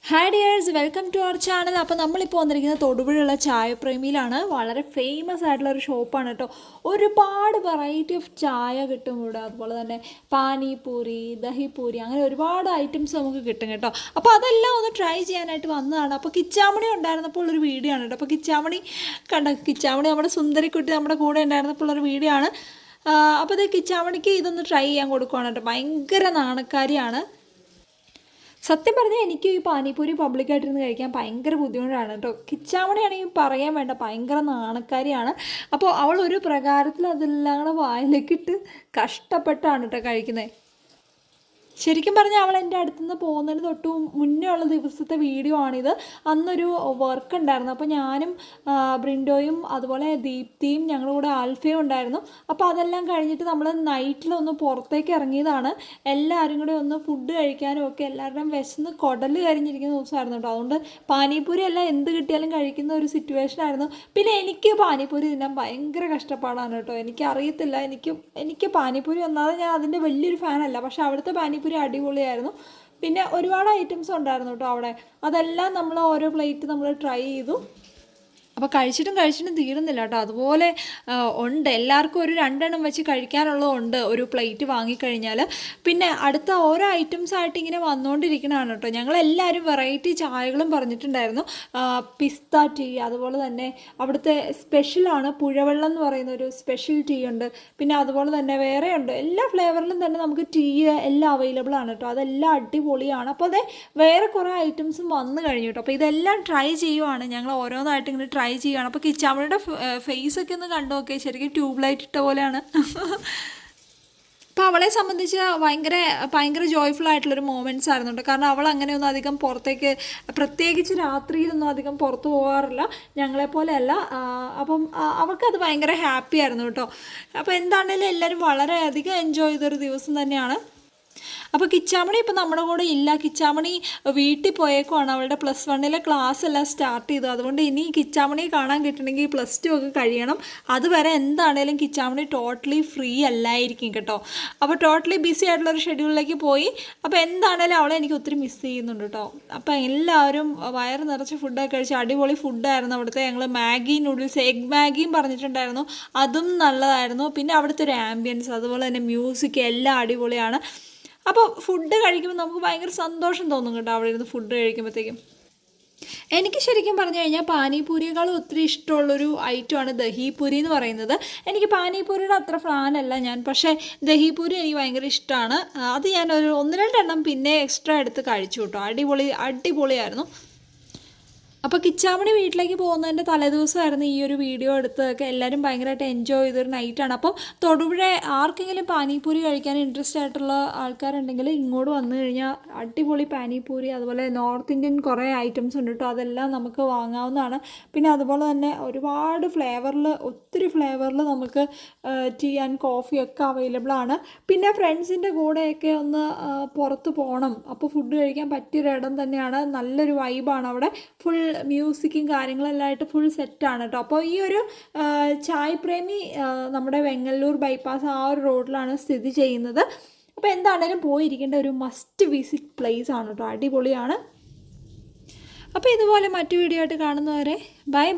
Hi dears, welcome to our channel. അപ്പോൾ നമ്മളിപ്പോൾ വന്നിരിക്കുന്നത് തൊടുപുഴയുള്ള ചായപ്രേമിയിലാണ്. വളരെ ഫേമസ് ആയിട്ടുള്ള ഒരു ഷോപ്പാണ് കേട്ടോ. ഒരുപാട് വെറൈറ്റി ഓഫ് ചായ കിട്ടും ഇവിടെ. അതുപോലെ തന്നെ പാനിപൂരി, ദഹിപൂരി, അങ്ങനെ ഒരുപാട് ഐറ്റംസ് നമുക്ക് കിട്ടും കേട്ടോ. അപ്പോൾ അതെല്ലാം ഒന്ന് ട്രൈ ചെയ്യാനായിട്ട് വന്നതാണ്. അപ്പോൾ കിച്ചാമണി ഉണ്ടായിരുന്നപ്പോൾ ഒരു വീഡിയോ ആണ് കേട്ടോ. അപ്പോൾ കിച്ചാമണി കിച്ചാമണി നമ്മുടെ സുന്ദരിക്കുട്ടി നമ്മുടെ കൂടെ ഉണ്ടായിരുന്നപ്പോൾ ഒരു വീഡിയോ ആണ്. അപ്പോൾ ഇത് കിച്ചാമണിക്ക് ഇതൊന്ന് ട്രൈ ചെയ്യാൻ കൊടുക്കുകയാണ് കേട്ടോ. ഭയങ്കര നാണക്കാരിയാണ്. സത്യം പറഞ്ഞാൽ എനിക്ക് ഈ പാനിപൂരി പബ്ലിക്കായിട്ടിരുന്ന് കഴിക്കാൻ ഭയങ്കര ബുദ്ധിമുട്ടാണ് കേട്ടോ. കിച്ചാമണിയാണെങ്കിൽ പറയാൻ വേണ്ട, ഭയങ്കര നാണക്കാരിയാണ്. അപ്പോൾ അവൾ ഒരു പ്രകാരത്തിൽ അതെല്ലാം കൂടെ വായിലേക്കിട്ട് കഷ്ടപ്പെട്ടാണ് കേട്ടോ കഴിക്കുന്നത്. ശരിക്കും പറഞ്ഞാൽ അവൾ എൻ്റെ അടുത്തുനിന്ന് പോകുന്നതിന് തൊട്ട് മുന്നേ ഉള്ള ദിവസത്തെ വീഡിയോ ആണിത്. അന്നൊരു വർക്ക് ഉണ്ടായിരുന്നു. അപ്പോൾ ഞാനും ബ്രിൻഡോയും അതുപോലെ ദീപ്തിയും ഞങ്ങളുടെ കൂടെ ആൽഫയും ഉണ്ടായിരുന്നു. അപ്പോൾ അതെല്ലാം കഴിഞ്ഞിട്ട് നമ്മൾ നൈറ്റിലൊന്ന് പുറത്തേക്ക് ഇറങ്ങിയതാണ്. എല്ലാവരും കൂടെ ഒന്ന് ഫുഡ് കഴിക്കാനും ഒക്കെ. എല്ലാവരുടെയും വിശന്ന് കുടല് കരിഞ്ഞിരിക്കുന്ന ദിവസമായിരുന്നു കേട്ടോ. അതുകൊണ്ട് പാനിപൂരി എല്ലാം എന്ത് കിട്ടിയാലും കഴിക്കുന്ന ഒരു സിറ്റുവേഷൻ ആയിരുന്നു. പിന്നെ എനിക്ക് പാനിപൂരി തിന്നാൻ ഭയങ്കര കഷ്ടപ്പാടാണ് കേട്ടോ. എനിക്കറിയത്തില്ല, എനിക്ക് പാനിപൂരി ഒന്നാതെ ഞാൻ അതിൻ്റെ വലിയൊരു ഫാനല്ല. പക്ഷേ അവിടുത്തെ പാനിപൂരി അടിപൊളിയായിരുന്നു. പിന്നെ ഒരുപാട് ഐറ്റംസ് ഉണ്ടായിരുന്നു കേട്ടോ അവിടെ. അതെല്ലാം നമ്മൾ ഓരോ പ്ലേറ്റ് നമ്മൾ ട്രൈ ചെയ്തു. അപ്പോൾ കഴിച്ചിട്ടും തീരുന്നില്ല കേട്ടോ. അതുപോലെ ഉണ്ട്. എല്ലാവർക്കും ഒരു 2 എണ്ണം വെച്ച് കഴിക്കാനുള്ളതുണ്ട് ഒരു പ്ലേറ്റ് വാങ്ങിക്കഴിഞ്ഞാൽ. പിന്നെ അടുത്ത ഓരോ ഐറ്റംസ് ആയിട്ട് ഇങ്ങനെ വന്നുകൊണ്ടിരിക്കണതാണ് കേട്ടോ. ഞങ്ങളെല്ലാവരും വെറൈറ്റി ചായകളും പറഞ്ഞിട്ടുണ്ടായിരുന്നു. പിസ്ത ടീ, അതുപോലെ തന്നെ അവിടുത്തെ സ്പെഷ്യലാണ് പുഴവെള്ളം എന്ന് പറയുന്ന ഒരു സ്പെഷ്യൽ ടീ ഉണ്ട്. പിന്നെ അതുപോലെ തന്നെ വേറെ ഉണ്ട്. എല്ലാ ഫ്ലേവറിലും തന്നെ നമുക്ക് ടീ എല്ലാം അവൈലബിൾ ആണ് കേട്ടോ. അതെല്ലാം അടിപൊളിയാണ്. അപ്പോൾ അതെ, വേറെ കുറേ ഐറ്റംസും വന്നു കഴിഞ്ഞു കേട്ടോ. അപ്പോൾ ഇതെല്ലാം ട്രൈ ചെയ്യുവാണ്. ഞങ്ങൾ ഓരോന്നായിട്ട് ഇങ്ങനെ ട്രൈ ചെയ്യുകയാണ്. അപ്പോൾ കിച്ചാമണിയുടെ ഫേസൊക്കെ ഒന്ന് കണ്ടു നോക്കിയേ. ശരിക്കും ട്യൂബ് ലൈറ്റ് ഇട്ട പോലെയാണ്. അപ്പോൾ അവളെ സംബന്ധിച്ച് ഭയങ്കര ജോയ്ഫുൾ ആയിട്ടുള്ളൊരു മൊമെൻറ്റ്സ് ആയിരുന്നു കേട്ടോ. കാരണം അവൾ അങ്ങനെയൊന്നും അധികം പുറത്തേക്ക്, പ്രത്യേകിച്ച് രാത്രിയിലൊന്നും അധികം പുറത്ത് പോകാറില്ല, ഞങ്ങളെപ്പോലെയല്ല. അപ്പം അവൾക്കത് ഭയങ്കര ഹാപ്പി ആയിരുന്നു കേട്ടോ. അപ്പോൾ എന്താണെങ്കിലും എല്ലാവരും വളരെയധികം എൻജോയ് ചെയ്തൊരു ദിവസം തന്നെയാണ്. അപ്പോൾ കിച്ചാമണി ഇപ്പോൾ നമ്മുടെ കൂടെ ഇല്ല. കിച്ചാമണി വീട്ടിൽ പോയേക്കുവാണ്. അവളുടെ +1 ക്ലാസ് എല്ലാം സ്റ്റാർട്ട് ചെയ്തു. അതുകൊണ്ട് ഇനി കിച്ചാമണിയെ കാണാൻ കിട്ടണമെങ്കിൽ +2 ഒക്കെ കഴിയണം. അതുവരെ എന്താണേലും കിച്ചാമണി ടോട്ടലി ഫ്രീ അല്ലായിരിക്കും കേട്ടോ. അപ്പോൾ ടോട്ടലി ബിസി ആയിട്ടുള്ളൊരു ഷെഡ്യൂളിലേക്ക് പോയി. അപ്പോൾ എന്താണേലും അവളെ എനിക്ക് ഒത്തിരി മിസ് ചെയ്യുന്നുണ്ട് കേട്ടോ. അപ്പോൾ എല്ലാവരും വയറ് നിറച്ച് ഫുഡൊക്കെ കഴിച്ച് അടിപൊളി ഫുഡായിരുന്നു അവിടുത്തെ. ഞങ്ങൾ മാഗി നൂഡിൽസ്, എഗ് മാഗിയും പറഞ്ഞിട്ടുണ്ടായിരുന്നു. അതും നല്ലതായിരുന്നു. പിന്നെ അവിടുത്തെ ഒരു ആംബിയൻസ്, അതുപോലെ തന്നെ മ്യൂസിക് എല്ലാം അടിപൊളിയാണ്. അപ്പോൾ ഫുഡ് കഴിക്കുമ്പോൾ നമുക്ക് ഭയങ്കര സന്തോഷം തോന്നും കേട്ടോ. അവിടെ ഇരുന്ന് ഫുഡ് കഴിക്കുമ്പോഴത്തേക്കും എനിക്ക് ശരിക്കും പറഞ്ഞു കഴിഞ്ഞാൽ പാനിപൂരിയേക്കാളും ഒത്തിരി ഇഷ്ടമുള്ളൊരു ഐറ്റമാണ് ദഹിപൂരി എന്ന് പറയുന്നത്. എനിക്ക് പാനിപൂരിയുടെ അത്ര ഫാനല്ല ഞാൻ, പക്ഷേ ദഹിപൂരി എനിക്ക് ഭയങ്കര ഇഷ്ടമാണ്. അത് ഞാനൊരു 1-2 എണ്ണം പിന്നെ എക്സ്ട്രാ എടുത്ത് കഴിച്ചു കേട്ടോ. അടിപൊളിയായിരുന്നു. അപ്പോൾ കിച്ചാമണി വീട്ടിലേക്ക് പോകുന്നതിൻ്റെ തലേദിവസമായിരുന്നു ഈ ഒരു വീഡിയോ എടുത്തതൊക്കെ. എല്ലാവരും ഭയങ്കരമായിട്ട് എൻജോയ് ചെയ്തൊരു നൈറ്റാണ്. അപ്പോൾ തൊടുപുഴ ആർക്കെങ്കിലും പാനിപൂരി കഴിക്കാൻ ഇൻട്രസ്റ്റ് ആയിട്ടുള്ള ആൾക്കാരുണ്ടെങ്കിൽ ഇങ്ങോട്ട് വന്നു കഴിഞ്ഞാൽ അടിപൊളി പാനിപൂരി, അതുപോലെ നോർത്ത് ഇന്ത്യൻ കുറേ ഐറ്റംസ് ഉണ്ട് കേട്ടോ. അതെല്ലാം നമുക്ക് വാങ്ങാവുന്നതാണ്. പിന്നെ അതുപോലെ തന്നെ ഒരുപാട് ഒത്തിരി ഫ്ലേവറിൽ നമുക്ക് ടീ ആൻഡ് കോഫിയൊക്കെ അവൈലബിൾ ആണ്. പിന്നെ ഫ്രണ്ട്സിൻ്റെ കൂടെയൊക്കെ ഒന്ന് പുറത്ത് പോകണം, അപ്പോൾ ഫുഡ് കഴിക്കാൻ പറ്റിയൊരിടം തന്നെയാണ്. നല്ലൊരു വൈബാണ് അവിടെ. ഫുൾ മ്യൂസിക്കും കാര്യങ്ങളെല്ലാം ആയിട്ട് ഫുൾ സെറ്റാണ് കേട്ടോ. അപ്പോൾ ഈ ഒരു ചായ് പ്രേമി നമ്മുടെ വെങ്ങല്ലൂർ ബൈപ്പാസ് ആ ഒരു റോഡിലാണ് സ്ഥിതി ചെയ്യുന്നത്. അപ്പോൾ എന്താണേലും പോയിരിക്കേണ്ട ഒരു മസ്റ്റ് വിസിറ്റ് പ്ലേസ് ആണ് കേട്ടോ. അടിപൊളിയാണ്. അപ്പോൾ ഇതുപോലെ മറ്റു വീഡിയോ ആയിട്ട് കാണുന്നവരെ ബൈ.